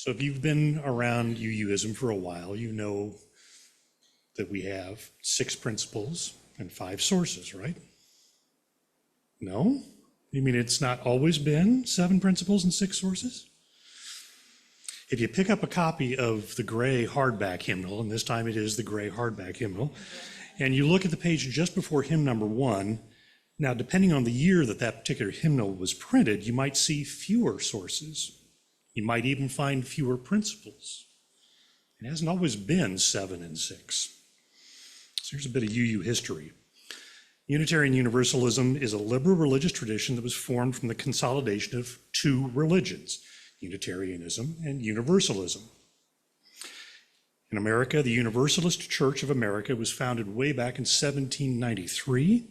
So if you've been around UUism for a while, you know that we have 6 principles and 5 sources, right? No? You mean it's not always been 7 principles and 6 sources? If you pick up a copy of the gray hardback hymnal, and this time it is the gray hardback hymnal, and you look at the page just before hymn number 1, now depending on the year that that particular hymnal was printed, you might see fewer sources. You might even find fewer principles. It hasn't always been 7 and 6. So here's a bit of UU history. Unitarian Universalism is a liberal religious tradition that was formed from the consolidation of 2 religions, Unitarianism and Universalism. In America, the Universalist Church of America was founded way back in 1793,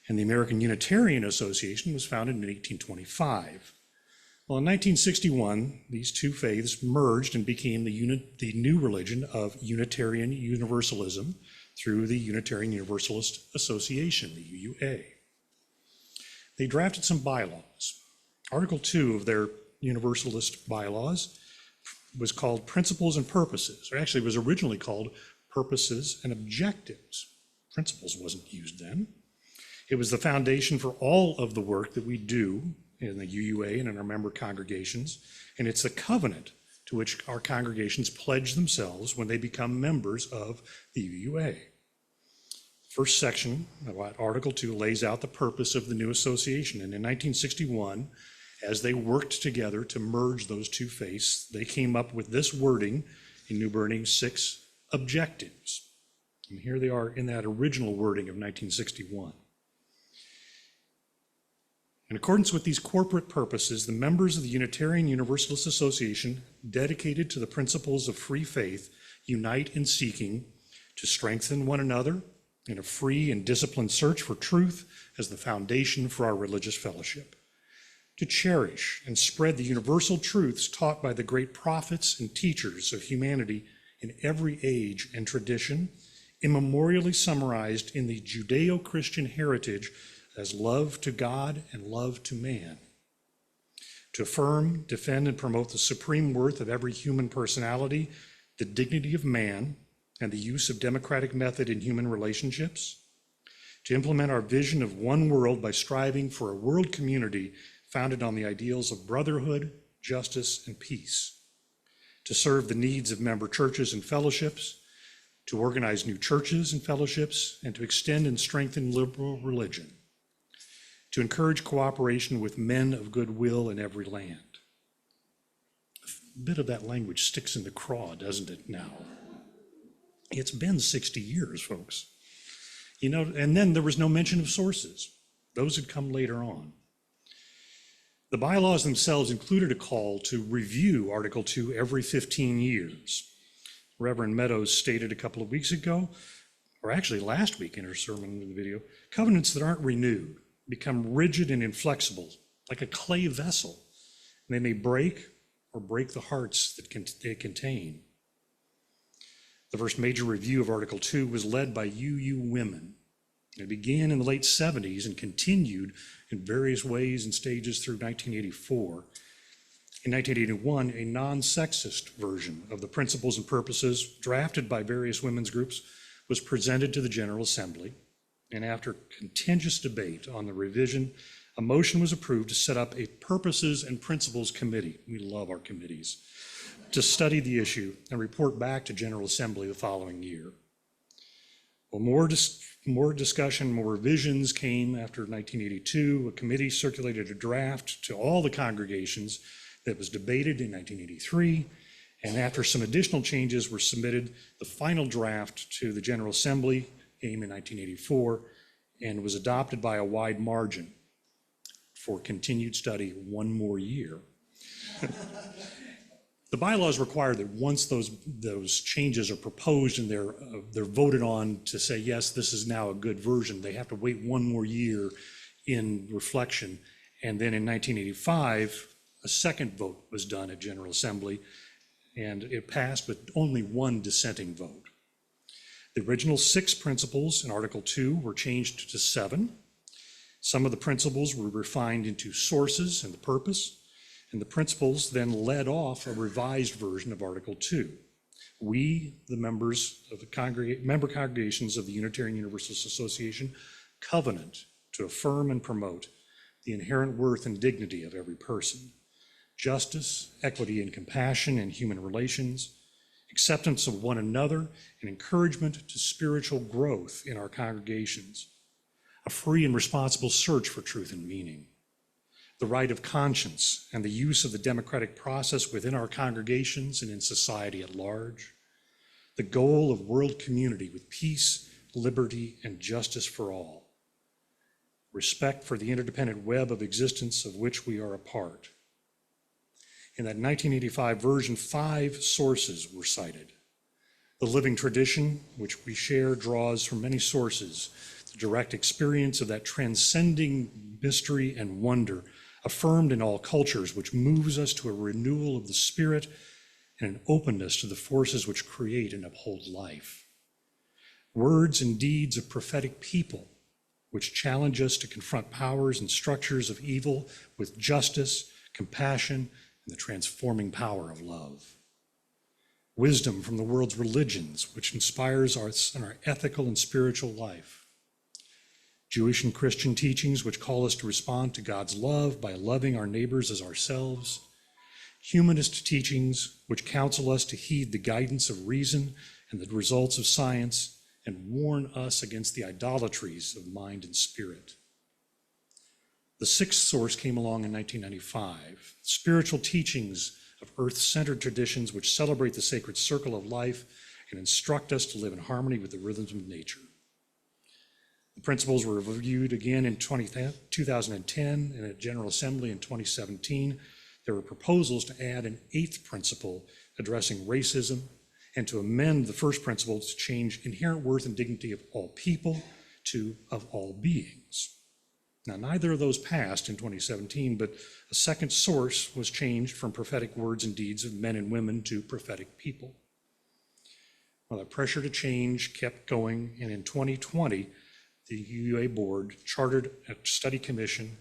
and the American Unitarian Association was founded in 1825. Well, in 1961, these 2 faiths merged and became the new religion of Unitarian Universalism through the Unitarian Universalist Association, the UUA. They drafted some bylaws. Article 2 of their Universalist bylaws was called Principles and Purposes, or actually was originally called Purposes and Objectives. Principles wasn't used then. It was the foundation for all of the work that we do in the UUA and in our member congregations, and it's the covenant to which our congregations pledge themselves when they become members of the UUA. First section of Article 2 lays out the purpose of the new association, and in 1961, as they worked together to merge those 2 faiths, they came up with this wording in New Berning's 6 objectives. And here they are in that original wording of 1961. In accordance with these corporate purposes, the members of the Unitarian Universalist Association, dedicated to the principles of free faith, unite in seeking to strengthen one another in a free and disciplined search for truth as the foundation for our religious fellowship, to cherish and spread the universal truths taught by the great prophets and teachers of humanity in every age and tradition, immemorially summarized in the Judeo-Christian heritage as love to God and love to man, to affirm, defend, and promote the supreme worth of every human personality, the dignity of man, and the use of democratic method in human relationships, to implement our vision of one world by striving for a world community founded on the ideals of brotherhood, justice, and peace, to serve the needs of member churches and fellowships, to organize new churches and fellowships, and to extend and strengthen liberal religion, to encourage cooperation with men of goodwill in every land. A bit of that language sticks in the craw, doesn't it now? It's been 60 years, folks. You know, and then there was no mention of sources. Those had come later on. The bylaws themselves included a call to review Article 2 every 15 years. Reverend Meadows stated a couple of weeks ago, or actually last week in her sermon in the video, covenants that aren't renewed become rigid and inflexible, like a clay vessel. And they may break or break the hearts that they contain. The first major review of Article 2 was led by UU women. It began in the late 70s and continued in various ways and stages through 1984. In 1981, a non-sexist version of the principles and purposes drafted by various women's groups was presented to the General Assembly. And after contentious debate on the revision, a motion was approved to set up a Purposes and Principles Committee. We love our committees. To study the issue and report back to General Assembly the following year. Well, more discussion, more revisions came after 1982. A committee circulated a draft to all the congregations that was debated in 1983. And after some additional changes were submitted, the final draft to the General Assembly came in 1984 and was adopted by a wide margin for continued study 1 more year. The bylaws require that once those changes are proposed and they're voted on to say, yes, this is now a good version, they have to wait 1 more year in reflection. And then in 1985, a second vote was done at General Assembly, and it passed with only 1 dissenting vote. The original 6 principles in Article 2 were changed to 7. Some of the principles were refined into sources and the purpose, And the principles then led off a revised version of Article 2. We, the members of the member congregations of the Unitarian Universalist Association, covenant to affirm and promote the inherent worth and dignity of every person, justice, equity, and compassion in human relations, acceptance of one another, and encouragement to spiritual growth in our congregations, a free and responsible search for truth and meaning, the right of conscience and the use of the democratic process within our congregations and in society at large, the goal of world community with peace, liberty, and justice for all, respect for the interdependent web of existence of which we are a part. In that 1985 version, 5 sources were cited. The living tradition, which we share, draws from many sources, the direct experience of that transcending mystery and wonder affirmed in all cultures, which moves us to a renewal of the spirit and an openness to the forces which create and uphold life. Words and deeds of prophetic people, which challenge us to confront powers and structures of evil with justice, compassion, and the transforming power of love. Wisdom from the world's religions, which inspires us in our ethical and spiritual life. Jewish and Christian teachings, which call us to respond to God's love by loving our neighbors as ourselves. Humanist teachings, which counsel us to heed the guidance of reason and the results of science, and warn us against the idolatries of mind and spirit. The 6th source came along in 1995, spiritual teachings of earth-centered traditions which celebrate the sacred circle of life and instruct us to live in harmony with the rhythms of nature. The principles were reviewed again in 2010 in a General Assembly in 2017. There were proposals to add an 8th principle addressing racism and to amend the first principle to change inherent worth and dignity of all people to of all beings. Now, neither of those passed in 2017, but a second source was changed from prophetic words and deeds of men and women to prophetic people. Well, the pressure to change kept going, and in 2020, the UUA board chartered a study commission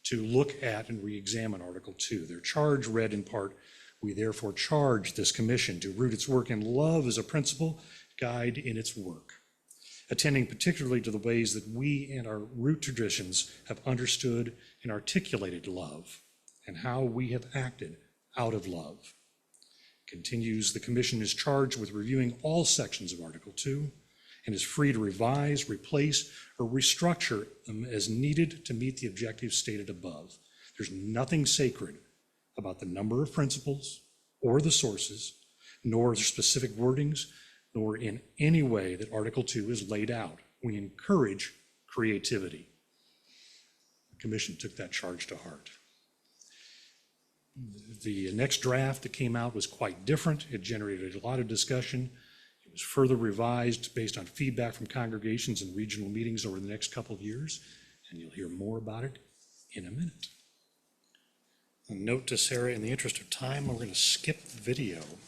to look at and re-examine Article 2. Their charge read in part, "We therefore charge this commission to root its work in love as a principal guide in its work, attending particularly to the ways that we and our root traditions have understood and articulated love, and how we have acted out of love." Continues, the commission is charged with reviewing all sections of Article 2 and is free to revise, replace, or restructure them as needed to meet the objectives stated above. There's nothing sacred about the number of principles or the sources, nor the specific wordings, nor in any way that Article 2 is laid out. We encourage creativity. The commission took that charge to heart. The next draft that came out was quite different. It generated a lot of discussion. It was further revised based on feedback from congregations and regional meetings over the next couple of years, and you'll hear more about it in a minute. A note to Sarah, in the interest of time, we're going to skip the video.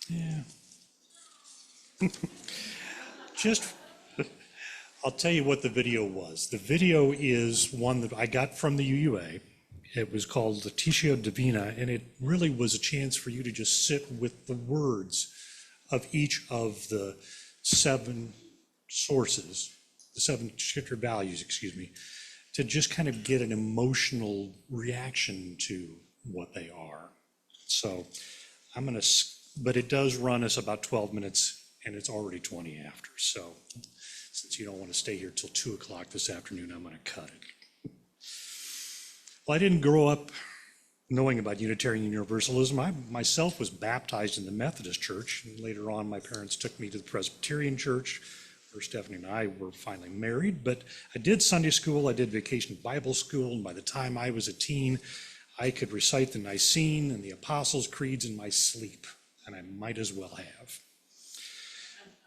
Yeah. I'll tell you what the video was. The video is one that I got from the UUA. It was called Laetitia Divina, and it really was a chance for you to just sit with the words of each of the 7 sources, the 7 scripture values, to just kind of get an emotional reaction to what they are. So but it does run us about 12 minutes, and it's already 20 after. So since you don't want to stay here till 2 o'clock this afternoon, I'm going to cut it. Well, I didn't grow up knowing about Unitarian Universalism. I myself was baptized in the Methodist Church, and later on my parents took me to the Presbyterian Church, where Stephanie and I were finally married. But I did Sunday school, I did vacation Bible school, and by the time I was a teen, I could recite the Nicene and the Apostles' Creeds in my sleep, and I might as well have.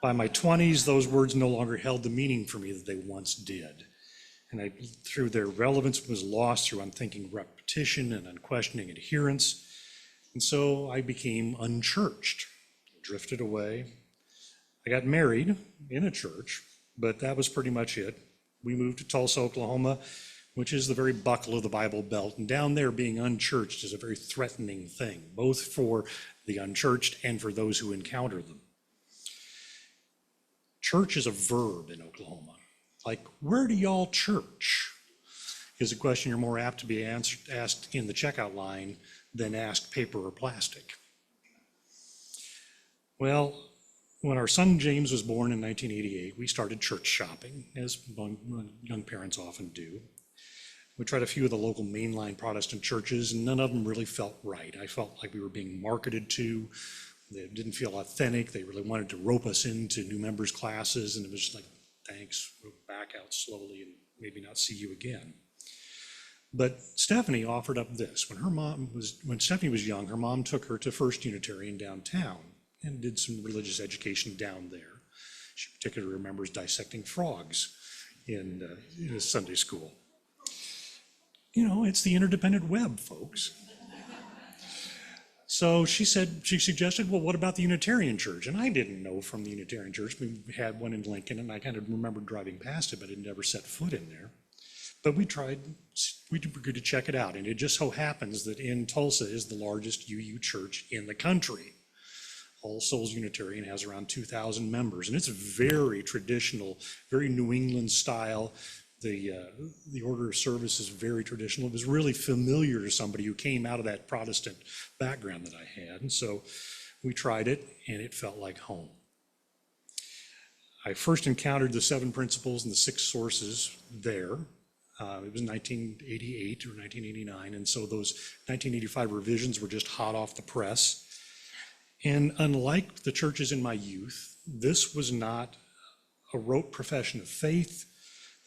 By my 20s, those words no longer held the meaning for me that they once did. And through their relevance was lost through unthinking repetition and unquestioning adherence. And so I became unchurched, drifted away. I got married in a church, but that was pretty much it. We moved to Tulsa, Oklahoma which is the very buckle of the Bible Belt. And down there, being unchurched is a very threatening thing, both for the unchurched and for those who encounter them. Church is a verb in Oklahoma. Like, where do y'all church? Is a question you're more apt to be asked in the checkout line than asked paper or plastic. Well, when our son James was born in 1988, we started church shopping, as young parents often do. We tried a few of the local mainline Protestant churches, and none of them really felt right. I felt like we were being marketed to. They didn't feel authentic. They really wanted to rope us into new members' classes, and it was just like, thanks, we'll back out slowly and maybe not see you again. But Stephanie offered up this. When Stephanie was young, her mom took her to First Unitarian downtown and did some religious education down there. She particularly remembers dissecting frogs in a Sunday school. You know, it's the interdependent web, folks. So she suggested, well, what about the Unitarian Church? And I didn't know from the Unitarian Church. We had one in Lincoln, and I kind of remembered driving past it, but I'd never set foot in there. But we agreed to check it out. And it just so happens that in Tulsa is the largest UU church in the country. All Souls Unitarian has around 2,000 members, and it's very traditional, very New England style. The order of service is very traditional. It was really familiar to somebody who came out of that Protestant background that I had. And so we tried it, and it felt like home. I first encountered the 7 principles and the 6 sources there. It was 1988 or 1989, and so those 1985 revisions were just hot off the press. And unlike the churches in my youth, this was not a rote profession of faith.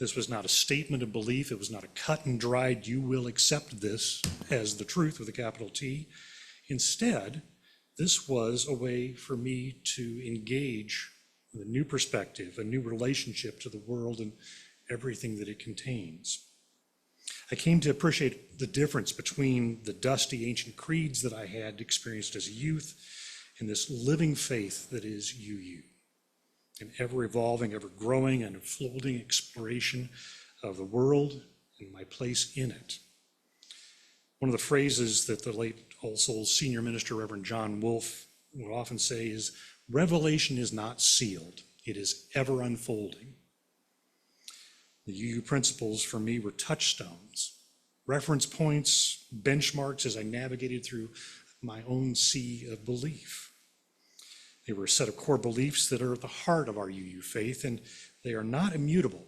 This was not a statement of belief. It was not a cut and dried, you will accept this as the truth with a capital T. Instead, this was a way for me to engage with a new perspective, a new relationship to the world and everything that it contains. I came to appreciate the difference between the dusty ancient creeds that I had experienced as a youth and this living faith that is UU. An ever-evolving, ever-growing, and unfolding exploration of the world and my place in it. One of the phrases that the late All Souls senior minister, Reverend John Wolfe, would often say is, revelation is not sealed, it is ever unfolding. The UU principles for me were touchstones, reference points, benchmarks as I navigated through my own sea of belief. They were a set of core beliefs that are at the heart of our UU faith, and they are not immutable.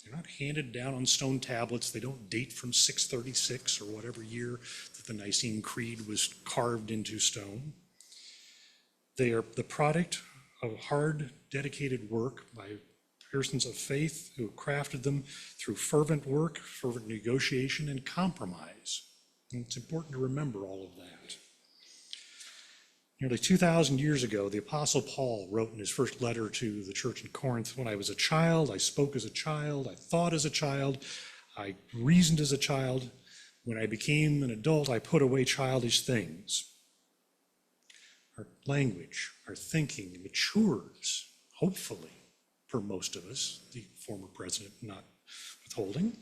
They're not handed down on stone tablets. They don't date from 636 or whatever year that the Nicene Creed was carved into stone. They are the product of hard, dedicated work by persons of faith who crafted them through fervent work, fervent negotiation, and compromise. And it's important to remember all of that. Nearly 2,000 years ago, the Apostle Paul wrote in his first letter to the church in Corinth, when I was a child, I spoke as a child, I thought as a child, I reasoned as a child. When I became an adult, I put away childish things. Our language, our thinking matures, hopefully, for most of us, the former president not withholding.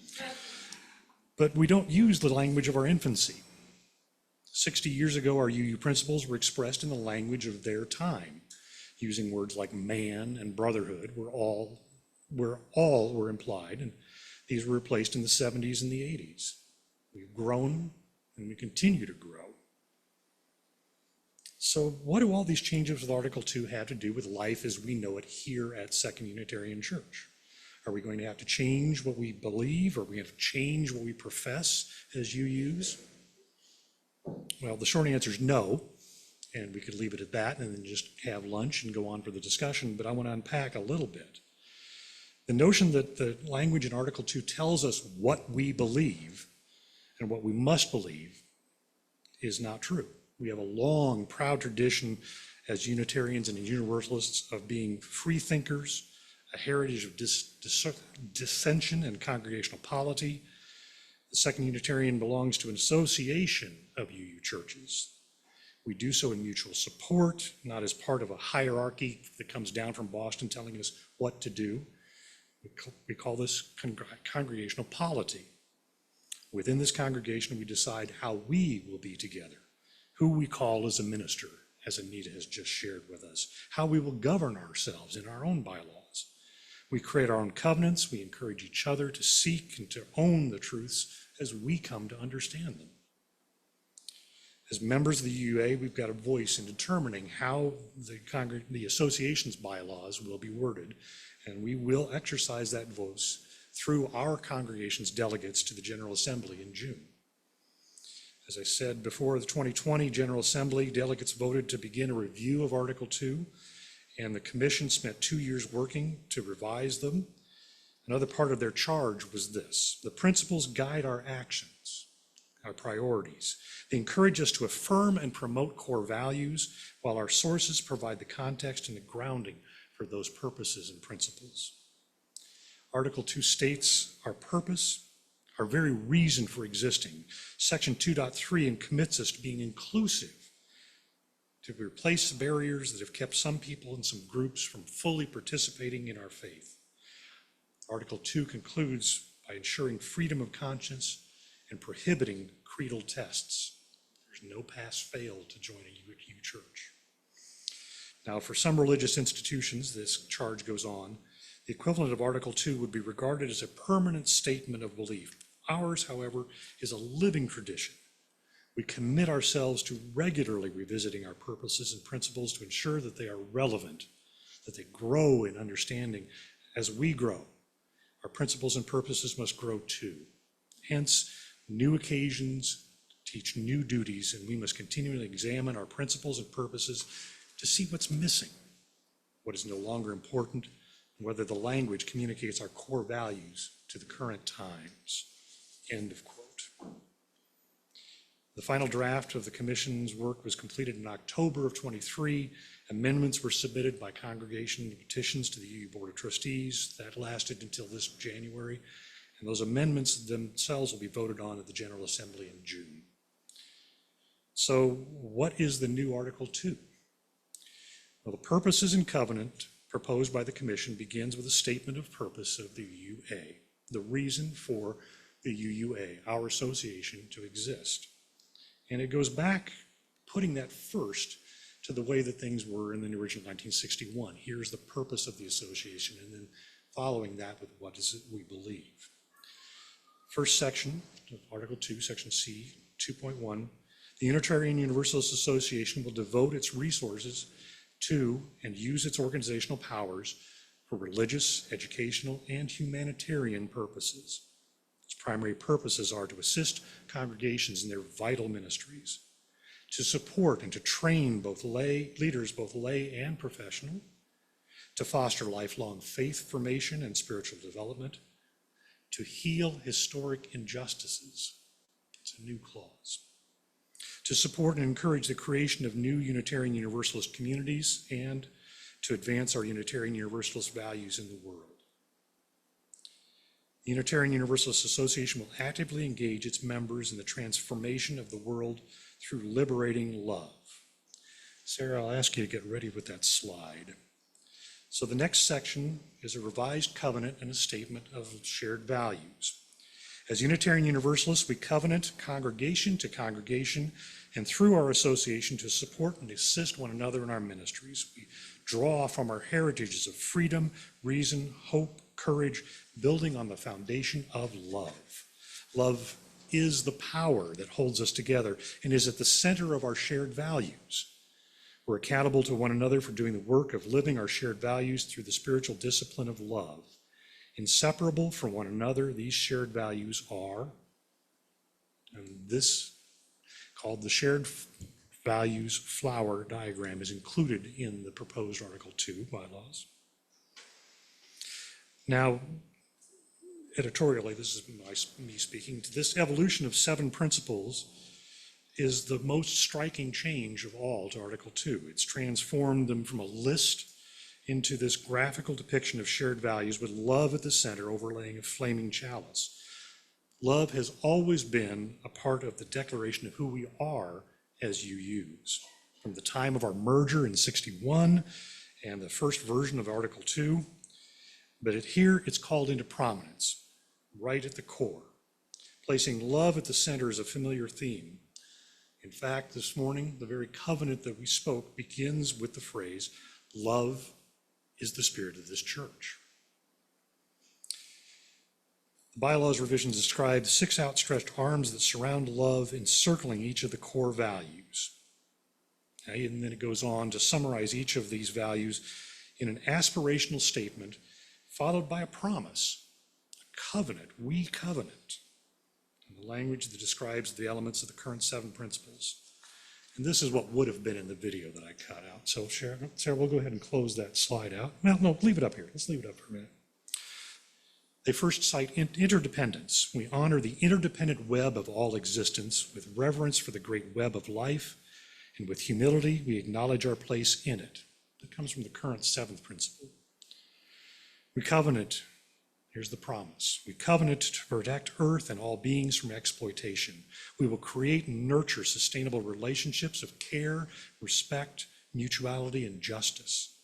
But we don't use the language of our infancy. 60 years ago, our UU principles were expressed in the language of their time, using words like man and brotherhood, where all were implied, and these were replaced in the 70s and the 80s. We've grown, and we continue to grow. So what do all these changes with Article 2 have to do with life as we know it here at Second Unitarian Church? Are we going to have to change what we believe? Are we going to change what we profess as UUs? Well, the short answer is no, and we could leave it at that and then just have lunch and go on for the discussion, but I want to unpack a little bit. The notion that the language in Article 2 tells us what we believe and what we must believe is not true. We have a long, proud tradition as Unitarians and Universalists of being free thinkers, a heritage of dissension and congregational polity. The Second Unitarian belongs to an association of UU churches. We do so in mutual support, not as part of a hierarchy that comes down from Boston telling us what to do. We call this congregational polity. Within this congregation, we decide how we will be together, who we call as a minister, as Anita has just shared with us, how we will govern ourselves in our own bylaws. We create our own covenants. We encourage each other to seek and to own the truths as we come to understand them. As members of the UUA, we've got a voice in determining how the association's bylaws will be worded, and we will exercise that voice through our congregation's delegates to the General Assembly in June. As I said before, the 2020 General Assembly delegates voted to begin a review of Article 2, and the commission spent 2 years working to revise them. Another part of their charge was this: the principles guide our actions, our priorities. They encourage us to affirm and promote core values, while our sources provide the context and the grounding for those purposes and principles. Article 2 states our purpose, our very reason for existing. Section 2.3 and commits us to being inclusive, to replace barriers that have kept some people and some groups from fully participating in our faith. Article 2 concludes by ensuring freedom of conscience and prohibiting creedal tests. There's no pass-fail to join a U church. Now, for some religious institutions, this charge goes on. The equivalent of Article 2 would be regarded as a permanent statement of belief. Ours, however, is a living tradition. We commit ourselves to regularly revisiting our purposes and principles to ensure that they are relevant, that they grow in understanding as we grow. Our principles and purposes must grow too. Hence, new occasions teach new duties, and we must continually examine our principles and purposes to see what's missing, what is no longer important, and whether the language communicates our core values to the current times. End of quote. The final draft of the commission's work was completed in October of 23. Amendments were submitted by congregation petitions to the UU Board of Trustees. That lasted until this January. And those amendments themselves will be voted on at the General Assembly in June. So what is the new Article 2? Well, the purposes and covenant proposed by the commission begins with a statement of purpose of the UUA, the reason for the UUA, our association, to exist. And it goes back, putting that first, to the way that things were in the original 1961. Here's the purpose of the association, and then following that with what is it we believe. First section of Article 2, Section C, 2.1, the Unitarian Universalist Association will devote its resources to and use its organizational powers for religious, educational, and humanitarian purposes. Its primary purposes are to assist congregations in their vital ministries, to support and to train both leaders, both lay and professional, to foster lifelong faith formation and spiritual development, to heal historic injustices. It's a new clause. To support and encourage the creation of new Unitarian Universalist communities, and to advance our Unitarian Universalist values in the world. The Unitarian Universalist Association will actively engage its members in the transformation of the world through liberating love. Sarah, I'll ask you to get ready with that slide. So the next section is a revised covenant and a statement of shared values. As Unitarian Universalists, we covenant congregation to congregation and through our association to support and assist one another in our ministries. We draw from our heritages of freedom, reason, hope, courage, building on the foundation of love. Love is the power that holds us together and is at the center of our shared values. We're accountable to one another for doing the work of living our shared values through the spiritual discipline of love. Inseparable from one another, these shared values are, and this, called the shared values flower diagram, is included in the proposed Article 2 bylaws. Now, editorially, this is me speaking, this evolution of 7 principles is the most striking change of all to Article 2. It's transformed them from a list into this graphical depiction of shared values with love at the center, overlaying a flaming chalice. Love has always been a part of the declaration of who we are as UUs. From the time of our merger in '61 and the first version of Article 2, but here it's called into prominence, right at the core. Placing love at the center is a familiar theme. In fact, this morning, the very covenant that we spoke begins with the phrase, "Love is the spirit of this church." The bylaws revisions describe 6 outstretched arms that surround love, encircling each of the core values. And then it goes on to summarize each of these values in an aspirational statement, followed by a promise, a covenant, we covenant, in the language that describes the elements of the current 7 principles. And this is what would have been in the video that I cut out. So Sarah, we'll go ahead and close that slide out. Well, no, leave it up here. Let's leave it up for a minute. They first cite interdependence. We honor the interdependent web of all existence with reverence for the great web of life, and with humility, we acknowledge our place in it. That comes from the current 7th principle. We covenant, here's the promise. We covenant to protect Earth and all beings from exploitation. We will create and nurture sustainable relationships of care, respect, mutuality, and justice.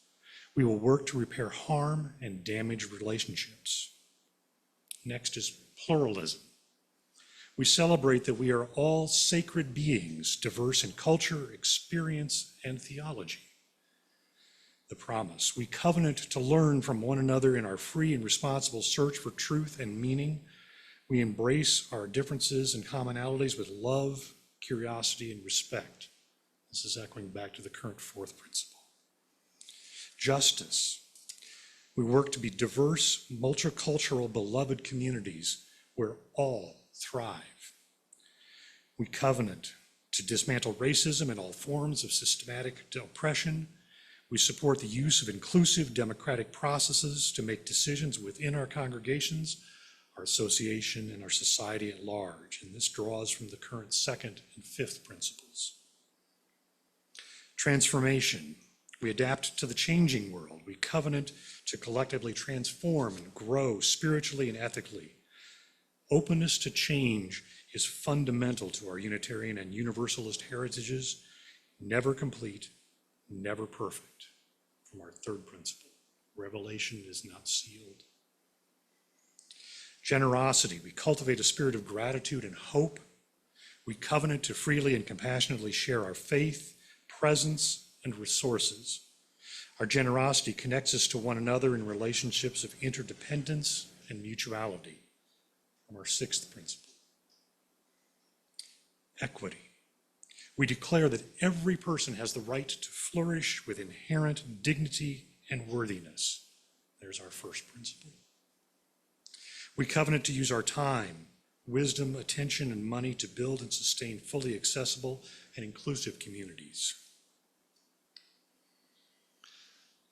We will work to repair harm and damaged relationships. Next is pluralism. We celebrate that we are all sacred beings, diverse in culture, experience, and theology. The promise. We covenant to learn from one another in our free and responsible search for truth and meaning. We embrace our differences and commonalities with love, curiosity, and respect. This is echoing back to the current 4th principle. Justice. We work to be diverse, multicultural, beloved communities where all thrive. We covenant to dismantle racism and all forms of systematic oppression. We support the use of inclusive democratic processes to make decisions within our congregations, our association, and our society at large. And this draws from the current 2nd and 5th principles. Transformation. We adapt to the changing world. We covenant to collectively transform and grow spiritually and ethically. Openness to change is fundamental to our Unitarian and Universalist heritages, never complete, never perfect. From our 3rd principle, revelation is not sealed. Generosity. We cultivate a spirit of gratitude and hope. We covenant to freely and compassionately share our faith, presence, and resources. Our generosity connects us to one another in relationships of interdependence and mutuality. From our 6th principle. Equity. We declare that every person has the right to flourish with inherent dignity and worthiness. There's our 1st principle. We covenant to use our time, wisdom, attention, and money to build and sustain fully accessible and inclusive communities.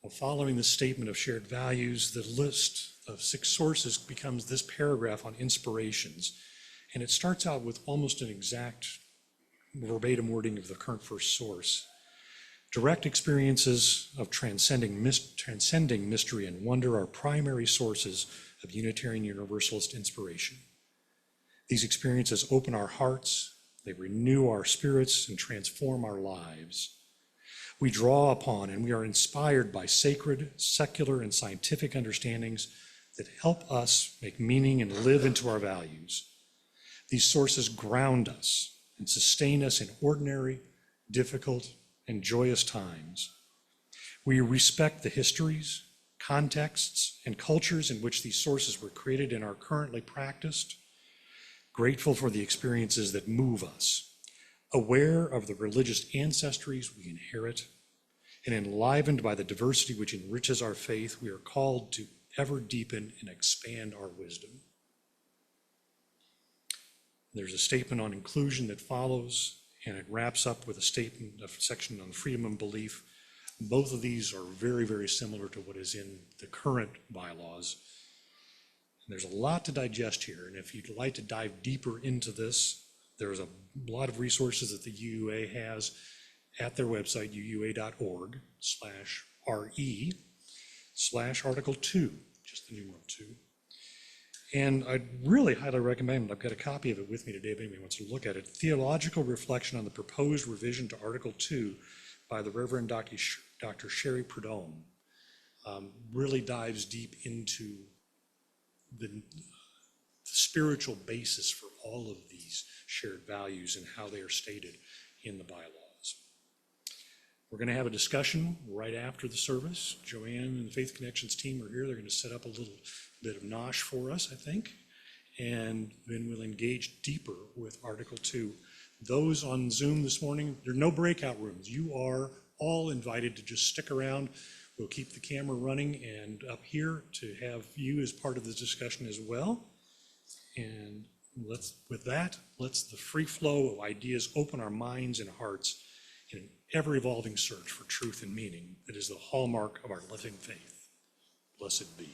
Well, following the statement of shared values, the list of 6 sources becomes this paragraph on inspirations, and it starts out with almost an exact verbatim wording of the current 1st source. Direct experiences of transcending mystery and wonder are primary sources of Unitarian Universalist inspiration. These experiences open our hearts, they renew our spirits, and transform our lives. We draw upon and we are inspired by sacred, secular, and scientific understandings that help us make meaning and live into our values. These sources ground us and sustain us in ordinary, difficult, and joyous times. We respect the histories, contexts, and cultures in which these sources were created and are currently practiced, grateful for the experiences that move us, aware of the religious ancestries we inherit, and enlivened by the diversity which enriches our faith, we are called to ever deepen and expand our wisdom. There's a statement on inclusion that follows, and it wraps up with a section on freedom and belief. Both of these are very, very similar to what is in the current bylaws. And there's a lot to digest here, and if you'd like to dive deeper into this, there's a lot of resources that the UUA has at their website, uua.org/re/Article 2, just the numeral 2. And I'd really highly recommend, I've got a copy of it with me today if anybody wants to look at it, Theological Reflection on the Proposed Revision to Article 2 by the Reverend Dr. Sherry Prudhomme. Really dives deep into the spiritual basis for all of these shared values and how they are stated in the bylaws. We're going to have a discussion right after the service. Joanne and the Faith Connections team are here. They're going to set up a little bit of nosh for us, I think, and then we'll engage deeper with Article 2. Those on Zoom this morning, there are no breakout rooms. You are all invited to just stick around. We'll keep the camera running and up here to have you as part of the discussion as well. And with that, let's the free flow of ideas open our minds and hearts in an ever-evolving search for truth and meaning that is the hallmark of our living faith. Blessed be.